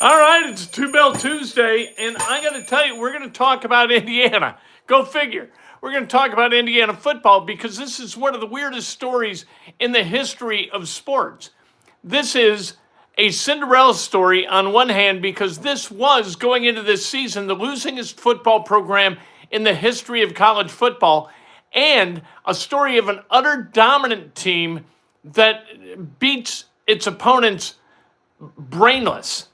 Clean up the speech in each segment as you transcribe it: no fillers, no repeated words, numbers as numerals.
All right, it's Two Bell Tuesday, and I got to tell you, we're going to talk about Indiana. Go figure. We're going to talk about Indiana football because this is one of the weirdest stories in the history of sports. This is a Cinderella story on one hand because this was, going into this season, the losingest football program in the history of college football, and a story of an utter dominant team that beats its opponents brainless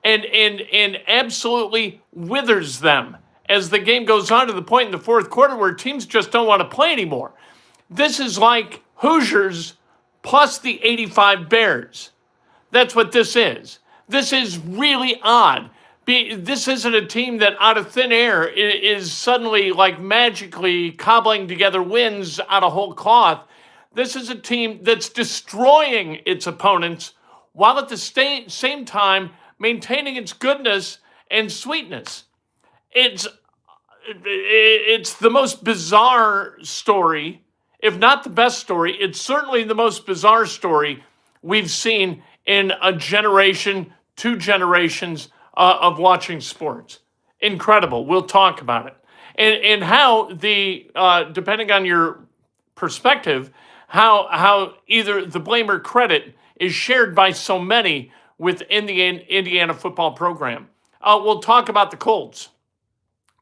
and absolutely withers them as the game goes on to the point in the fourth quarter where teams just don't want to play anymore. This is like Hoosiers plus the 85 Bears. That's what this is. This is really odd. This isn't a team that out of thin air is suddenly like magically cobbling together wins out of whole cloth. This is a team that's destroying its opponents while at the same time maintaining its goodness and sweetness. It's the most bizarre story, if not the best story. It's certainly the most bizarre story we've seen in a generation, 2 generations of watching sports. Incredible. We'll talk about it. And how depending on your perspective, how either the blame or credit is shared by so many within the Indiana football program. We'll talk about the Colts.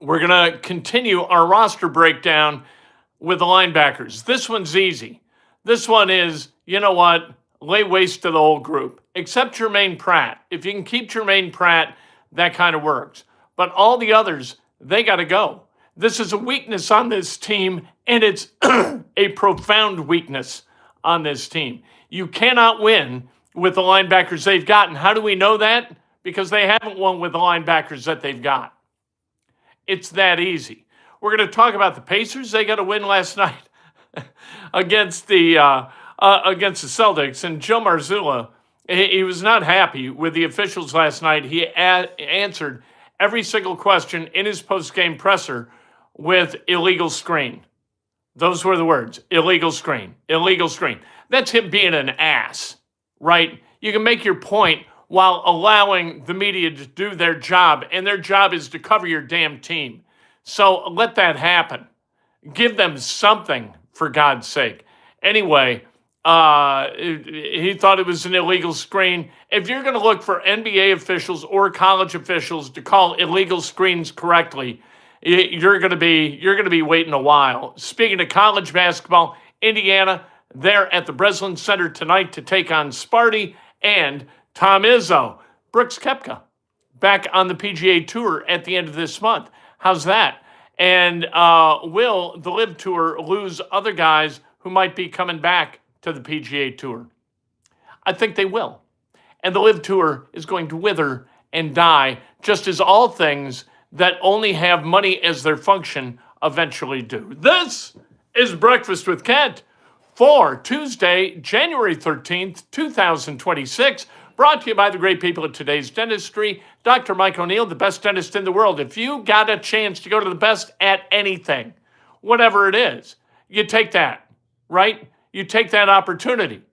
We're going to continue our roster breakdown with the linebackers. This one's easy. This one is, you know what, lay waste to the whole group, except Jermaine Pratt. If you can keep Jermaine Pratt, that kind of works. But all the others, they got to go. This is a weakness on this team, and it's a profound weakness on this team. You cannot win with the linebackers they've gotten. How do we know that? Because they haven't won with the linebackers that they've got. It's that easy. We're going to talk about the Pacers. They got a win last night against the Celtics. And Joe Marzullo, he was not happy with the officials last night. He answered every single question in his post-game presser with illegal screen. Those were the words, illegal screen, illegal screen. That's him being an ass, right? You can make your point while allowing the media to do their job, and their job is to cover your damn team. So let that happen. Give them something, for God's sake. Anyway, he thought it was an illegal screen. If you're going to look for NBA officials or college officials to call illegal screens correctly, you're going to be waiting a while. Speaking of college basketball, Indiana, they're at the Breslin Center tonight to take on Sparty and Tom Izzo. Brooks Koepka back on the PGA Tour at the end of this month. How's that? And will the LIV Tour lose other guys who might be coming back to the PGA Tour? I think they will. And the LIV Tour is going to wither and die, just as all things that only have money as their function eventually do. This is Breakfast with Kent for Tuesday, January 13th, 2026, brought to you by the great people at Today's Dentistry. Dr. Mike O'Neill, the best dentist in the world. If you got a chance to go to the best at anything, whatever it is, you take that, right? You take that opportunity.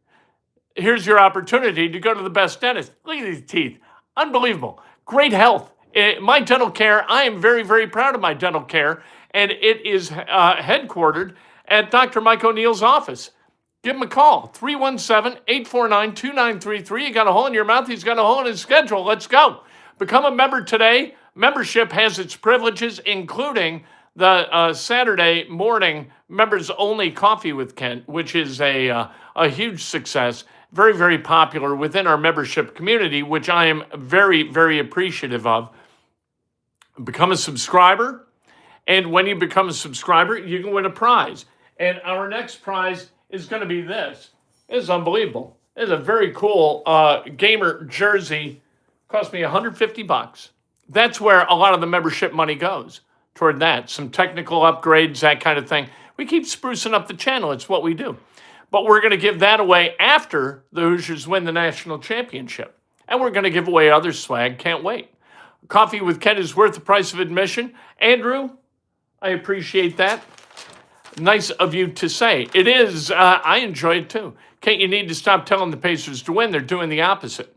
Here's your opportunity to go to the best dentist. Look at these teeth. Unbelievable. Great health. My dental care, I am very, very proud of my dental care, and it is headquartered at Dr. Mike O'Neill's office. Give him a call, 317-849-2933. You got a hole in your mouth, he's got a hole in his schedule. Let's go. Become a member today. Membership has its privileges, including the Saturday morning members-only Coffee with Kent, which is a huge success, very, very popular within our membership community, which I am very, very appreciative of. Become a subscriber, and when you become a subscriber, you can win a prize. And our next prize is going to be this. This is unbelievable. This is a very cool gamer jersey. Cost me $150. That's where a lot of the membership money goes, toward that. Some technical upgrades, that kind of thing. We keep sprucing up the channel. It's what we do. But we're going to give that away after the Hoosiers win the national championship. And we're going to give away other swag. Can't wait. Coffee with Ken is worth the price of admission. Andrew, I appreciate that. Nice of you to say. It is. I enjoy it too. Kate, you need to stop telling the Pacers to win. They're doing the opposite.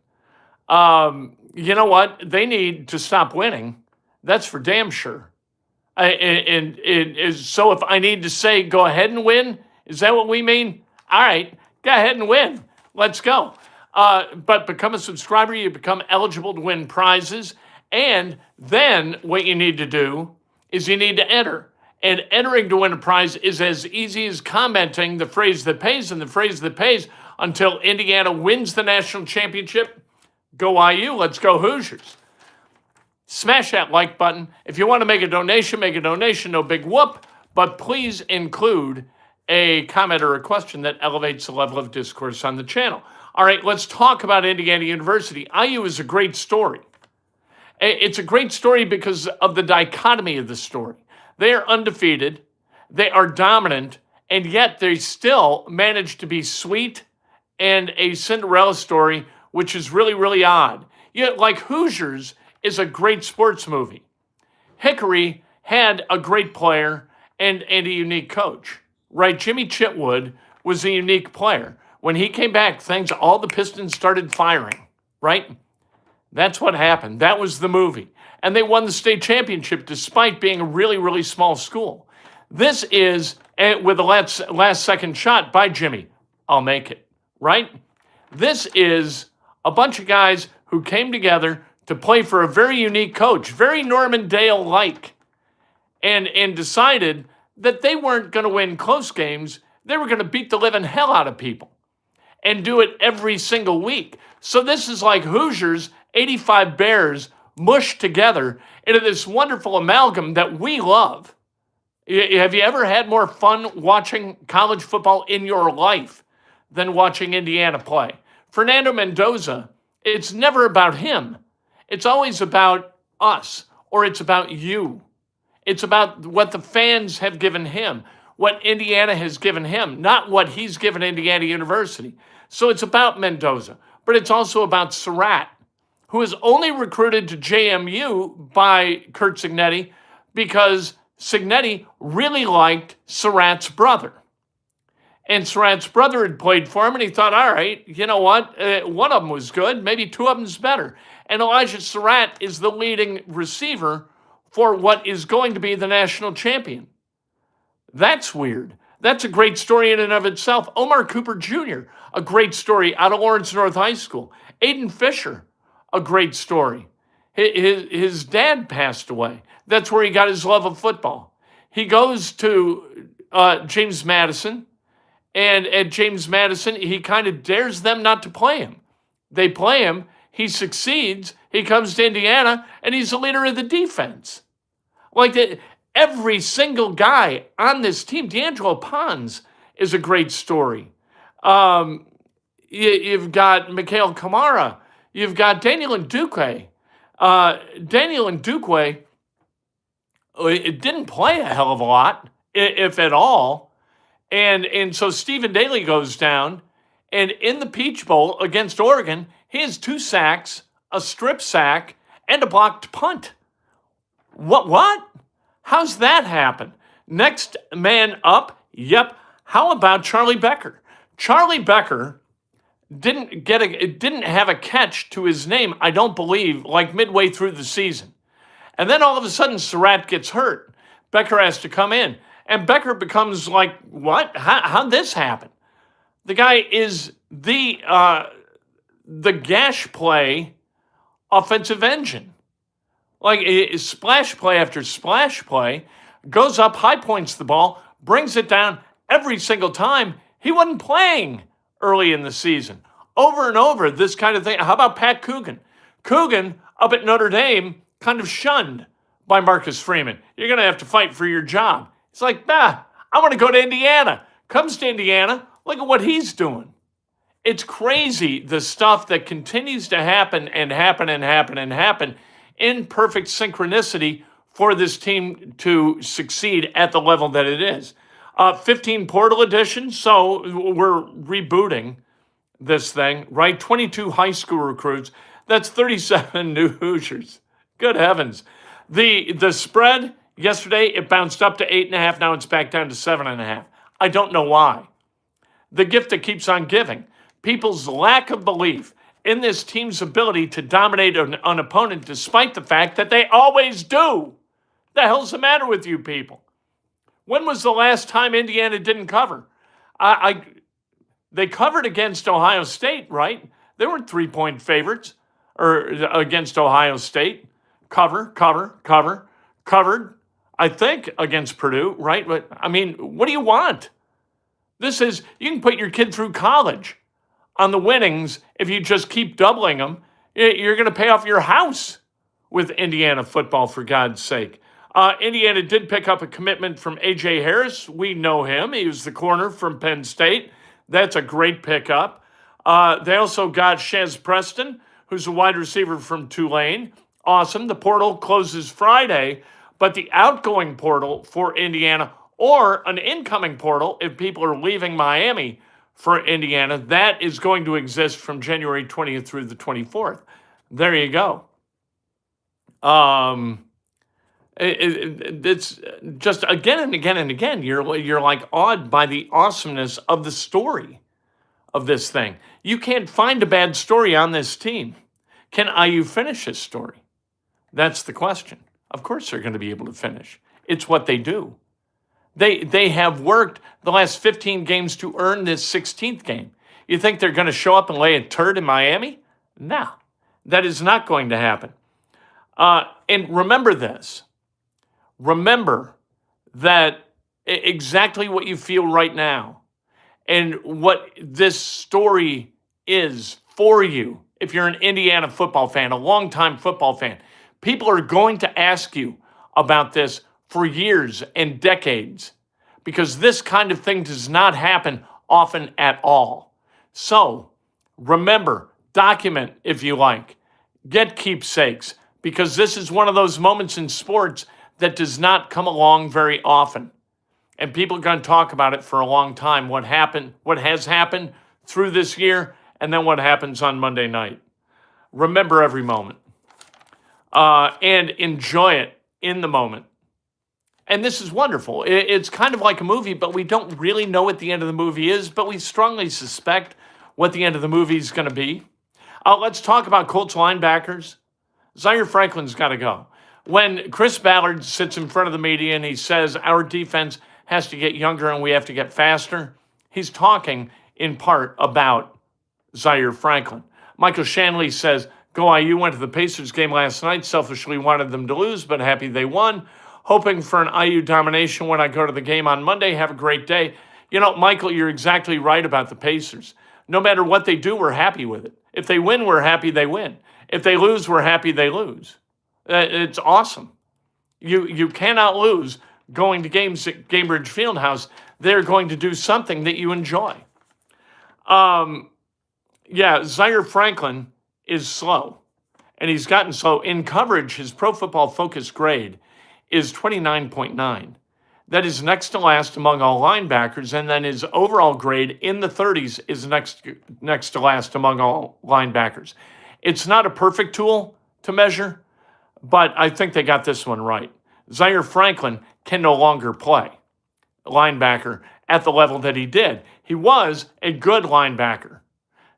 You know what? They need to stop winning. That's for damn sure. And it is so. If I need to say, go ahead and win, is that what we mean? All right, go ahead and win. Let's go. But become a subscriber. You become eligible to win prizes. And then what you need to do is you need to enter. And entering to win a prize is as easy as commenting the phrase that pays and the phrase that pays until Indiana wins the national championship. Go IU. Let's go Hoosiers. Smash that like button. If you want to make a donation, make a donation. No big whoop. But please include a comment or a question that elevates the level of discourse on the channel. All right, let's talk about Indiana University. IU is a great story. It's a great story because of the dichotomy of the story. They are undefeated, they are dominant, and yet they still manage to be sweet and a Cinderella story, which is really, really odd. Yet, like Hoosiers is a great sports movie. Hickory had a great player and a unique coach, right? Jimmy Chitwood was a unique player. When he came back, all the Pistons started firing, right? That's what happened. That was the movie. And they won the state championship despite being a really, really small school. This is, with a last second shot by Jimmy, I'll make it, right? This is a bunch of guys who came together to play for a very unique coach, very Norman Dale-like, and decided that they weren't going to win close games. They were going to beat the living hell out of people and do it every single week. So this is like Hoosiers, 85 Bears, mushed together into this wonderful amalgam that we love. Have you ever had more fun watching college football in your life than watching Indiana play? Fernando Mendoza, it's never about him. It's always about us, or it's about you. It's about what the fans have given him, what Indiana has given him, not what he's given Indiana University. So it's about Mendoza, but it's also about Surratt, who is only recruited to JMU by Curt Cignetti because Cignetti really liked Surratt's brother. And Surratt's brother had played for him, and he thought, all right, you know what? One of them was good. Maybe two of them's better. And Elijah Surratt is the leading receiver for what is going to be the national champion. That's weird. That's a great story in and of itself. Omar Cooper Jr., a great story out of Lawrence North High School. Aiden Fisher, a great story. His dad passed away. That's where he got his love of football. He goes to James Madison, and at James Madison, he kind of dares them not to play him. They play him. He succeeds. He comes to Indiana, and he's the leader of the defense. Every single guy on this team, D'Angelo Pons is a great story. You've got Mikhail Kamara. You've got Daniel Ndukwe. Daniel Ndukwe didn't play a hell of a lot, if at all. And so Stephen Daly goes down, and in the Peach Bowl against Oregon, he has 2 sacks, a strip sack, and a blocked punt. What? How's that happen? Next man up, yep. How about Charlie Becker? Charlie Becker didn't have a catch to his name, I don't believe, like midway through the season. And then all of a sudden, Surratt gets hurt. Becker has to come in. And Becker becomes like, what? How'd this happen? The guy is the gash play offensive engine. Like splash play after splash play, goes up, high points the ball, brings it down every single time. He wasn't playing early in the season. Over and over, this kind of thing. How about Pat Coogan? Coogan, up at Notre Dame, kind of shunned by Marcus Freeman. You're going to have to fight for your job. It's like, I want to go to Indiana. Comes to Indiana, look at what he's doing. It's crazy, the stuff that continues to happen and happen and happen and happen in perfect synchronicity for this team to succeed at the level that it is. 15 portal additions, so we're rebooting this thing, right? 22 high school recruits. That's 37 new Hoosiers. Good heavens. The spread yesterday, it bounced up to 8.5. Now it's back down to 7.5. I don't know why. The gift that keeps on giving. People's lack of belief in this team's ability to dominate an opponent despite the fact that they always do. The hell's the matter with you people? When was the last time Indiana didn't cover? They covered against Ohio State, right? They weren't 3-point favorites or against Ohio State. Covered, I think, against Purdue, right? But I mean, what do you want? This is, you can put your kid through college on the winnings. If you just keep doubling them, you're going to pay off your house with Indiana football, for God's sake. Indiana did pick up a commitment from A.J. Harris. We know him. He was the corner from Penn State. That's a great pickup. They also got Shaz Preston, who's a wide receiver from Tulane. Awesome. The portal closes Friday, but the outgoing portal for Indiana, or an incoming portal if people are leaving Miami for Indiana, that is going to exist from January 20th through the 24th. There you go. It's just again and again and again, you're like awed by the awesomeness of the story of this thing. You can't find a bad story on this team. Can IU finish this story? That's the question. Of course they're going to be able to finish. It's what they do. They have worked the last 15 games to earn this 16th game. You think they're going to show up and lay a turd in Miami? No, that is not going to happen. And remember this. Remember that exactly what you feel right now and what this story is for you. If you're an Indiana football fan, a longtime football fan, people are going to ask you about this for years and decades because this kind of thing does not happen often at all. So remember, document if you like, get keepsakes, because this is one of those moments in sports that does not come along very often. And people are going to talk about it for a long time, what happened, what has happened through this year, and then what happens on Monday night. Remember every moment and enjoy it in the moment. And this is wonderful. It's kind of like a movie, but we don't really know what the end of the movie is, but we strongly suspect what the end of the movie is going to be. Let's talk about Colts linebackers. Zaire Franklin's got to go. When Chris Ballard sits in front of the media and he says our defense has to get younger and we have to get faster, he's talking in part about Zaire Franklin. Michael Shanley says, "Go IU, went to the Pacers game last night, selfishly wanted them to lose, but happy they won. Hoping for an IU domination when I go to the game on Monday. Have a great day." You know, Michael, you're exactly right about the Pacers. No matter what they do, we're happy with it. If they win, we're happy they win. If they lose, we're happy they lose. It's awesome. You cannot lose going to games at Gainbridge Fieldhouse. They're going to do something that you enjoy. Zaire Franklin is slow, and he's gotten slow. In coverage, his Pro Football Focus grade is 29.9. That is next to last among all linebackers, and then his overall grade in the 30s is next to last among all linebackers. It's not a perfect tool to measure, but I think they got this one right. Zaire Franklin can no longer play linebacker at the level that he did. He was a good linebacker.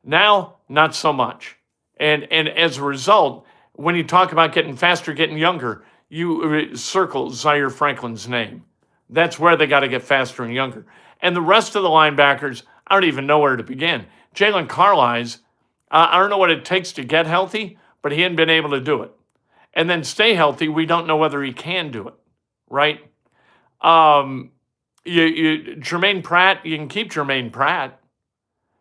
Now, not so much. And as a result, when you talk about getting faster, getting younger, you circle Zaire Franklin's name. That's where they got to get faster and younger. And the rest of the linebackers, I don't even know where to begin. Jalen Carlisle, I don't know what it takes to get healthy, but he hadn't been able to do it. And then stay healthy, we don't know whether he can do it, right? Jermaine Pratt, you can keep Jermaine Pratt.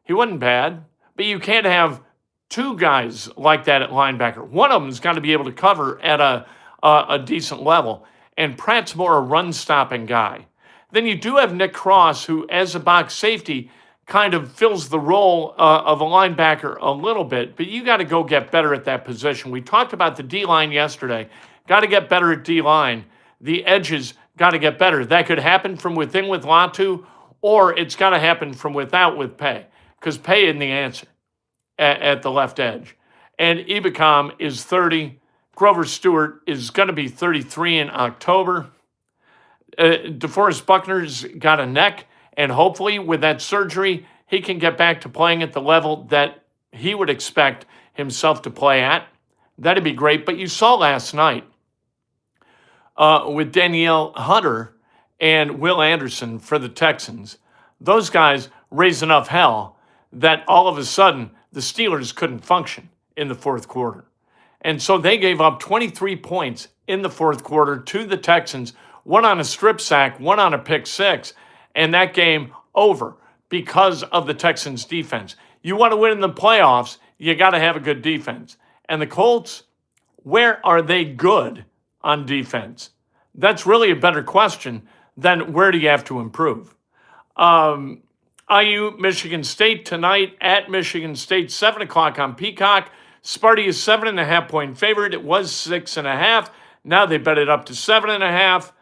He wasn't bad, but you can't have two guys like that at linebacker. One of them's got to be able to cover at a decent level, and Pratt's more a run-stopping guy. Then you do have Nick Cross, who, as a box safety, kind of fills the role of a linebacker a little bit, but you got to go get better at that position. We talked about the D-line yesterday. Got to get better at D-line. The edges got to get better. That could happen from within with Latu, or it's got to happen from without with Pay, because Pay isn't the answer at the left edge. And Ebicom is 30. Grover Stewart is going to be 33 in October. DeForest Buckner's got a neck, and hopefully with that surgery, he can get back to playing at the level that he would expect himself to play at. That'd be great. But you saw last night with Danielle Hunter and Will Anderson for the Texans, those guys raised enough hell that all of a sudden the Steelers couldn't function in the fourth quarter. And so they gave up 23 points in the fourth quarter to the Texans, one on a strip sack, one on a pick six, and that game over because of the Texans' defense. You want to win in the playoffs, you got to have a good defense. And the Colts, where are they good on defense? That's really a better question than where do you have to improve. IU, Michigan State tonight at Michigan State, 7 o'clock on Peacock. Sparty is 7.5-point favorite. It was 6.5. Now they bet it up to 7.5.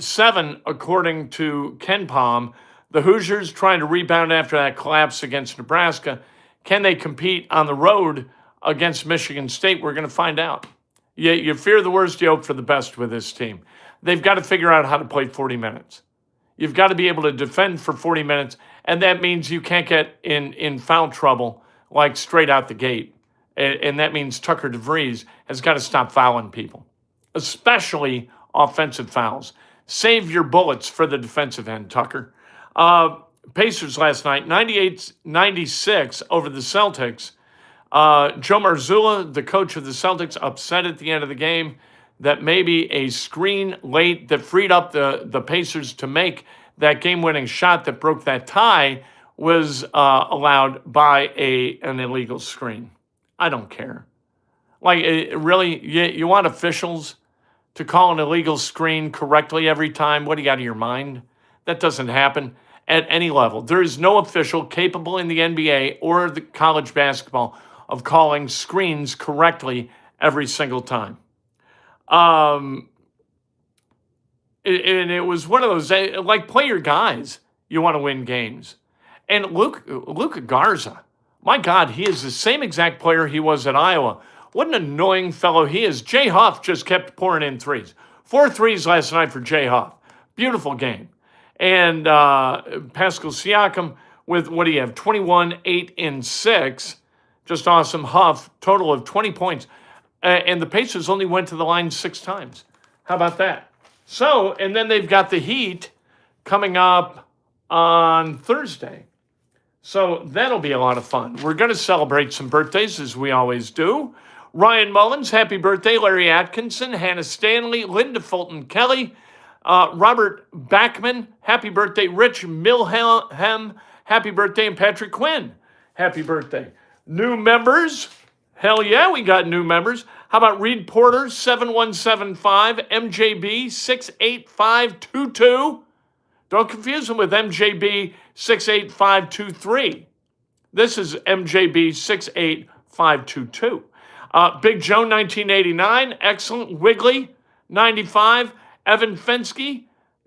7, according to Ken Palm. The Hoosiers trying to rebound after that collapse against Nebraska. Can they compete on the road against Michigan State? We're going to find out. You fear the worst, you hope for the best with this team. They've got to figure out how to play 40 minutes. You've got to be able to defend for 40 minutes, and that means you can't get in foul trouble like straight out the gate. And that means Tucker DeVries has got to stop fouling people, especially offensive fouls. Save your bullets for the defensive end, Tucker. Pacers last night, 98-96 over the Celtics. Joe Marzullo, the coach of the Celtics, upset at the end of the game that maybe a screen late that freed up the Pacers to make that game-winning shot that broke that tie was allowed by an illegal screen. I don't care. Like, really, you want officials to call an illegal screen correctly every time? What do you got in your mind? That doesn't happen at any level. There is no official capable in the NBA or the college basketball of calling screens correctly every single time. And it was one of those, like, play your guys. You want to win games. And Luka Garza, my God, he is the same exact player he was at Iowa. What an annoying fellow he is. Jay Huff just kept pouring in threes. 4 threes last night for Jay Huff. Beautiful game. And Pascal Siakam with, what do you have, 21, 8, and 6. Just awesome. Huff, total of 20 points. And the Pacers only went to the line 6 times. How about that? So, and then they've got the Heat coming up on Thursday. So that'll be a lot of fun. We're going to celebrate some birthdays, as we always do. Ryan Mullins, happy birthday. Larry Atkinson, Hannah Stanley, Linda Fulton Kelly, Robert Backman, happy birthday. Rich Milhelm, happy birthday. And Patrick Quinn, happy birthday. New members, hell yeah, we got new members. How about Reed Porter, 7175, MJB, 68522. Don't confuse them with MJB 68523. This is MJB 68522. Big Joe 1989, excellent. Wiggly 95, Evan Fensky,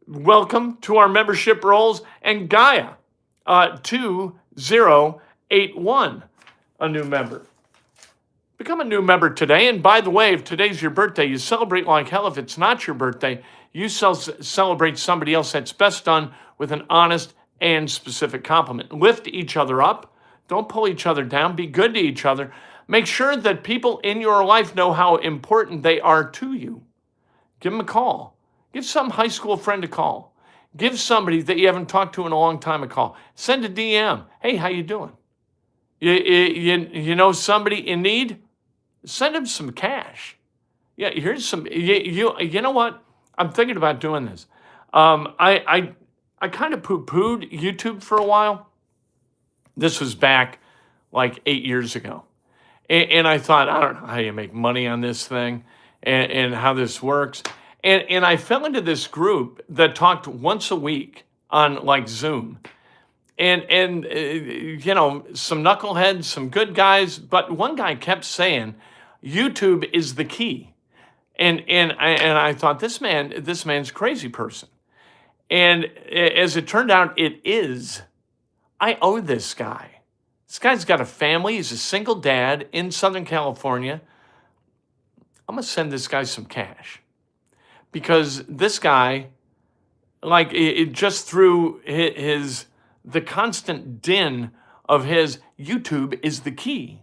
welcome to our membership rolls, and Gaia 2081, a new member. Become a new member today. And by the way, if today's your birthday, you celebrate like hell. If it's not your birthday, you celebrate somebody else. That's best done with an honest and specific compliment. Lift each other up. Don't pull each other down. Be good to each other. Make sure that people in your life know how important they are to you. Give them a call. Give some high school friend a call. Give somebody that you haven't talked to in a long time a call. Send a DM. Hey, how you doing? You know somebody in need? Send them some cash. Yeah, here's some. You know what? I'm thinking about doing this. I kind of poo-pooed YouTube for a while. This was back like 8 years ago. And I thought, I don't know how you make money on this thing and how this works. And I fell into this group that talked once a week on like Zoom. And you know, some knuckleheads, some good guys, but one guy kept saying, YouTube is the key. And I thought, this man's a crazy person. And as it turned out, it is. I owe this guy. This guy's got a family. He's a single dad in Southern California. I'm going to send this guy some cash. Because this guy, like, it just through the constant din of his YouTube is the key.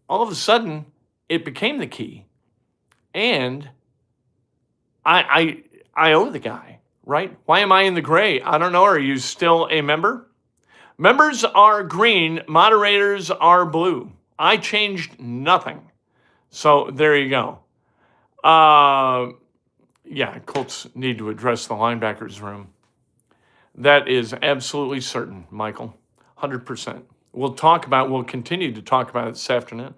All of a sudden, it became the key. And I owe the guy, right? Why am I in the gray? I don't know. Are you still a member? Members are green, moderators are blue. I changed nothing. So there you go. Yeah, Colts need to address the linebackers room. That is absolutely certain, Michael. 100%. We'll continue to talk about it this afternoon.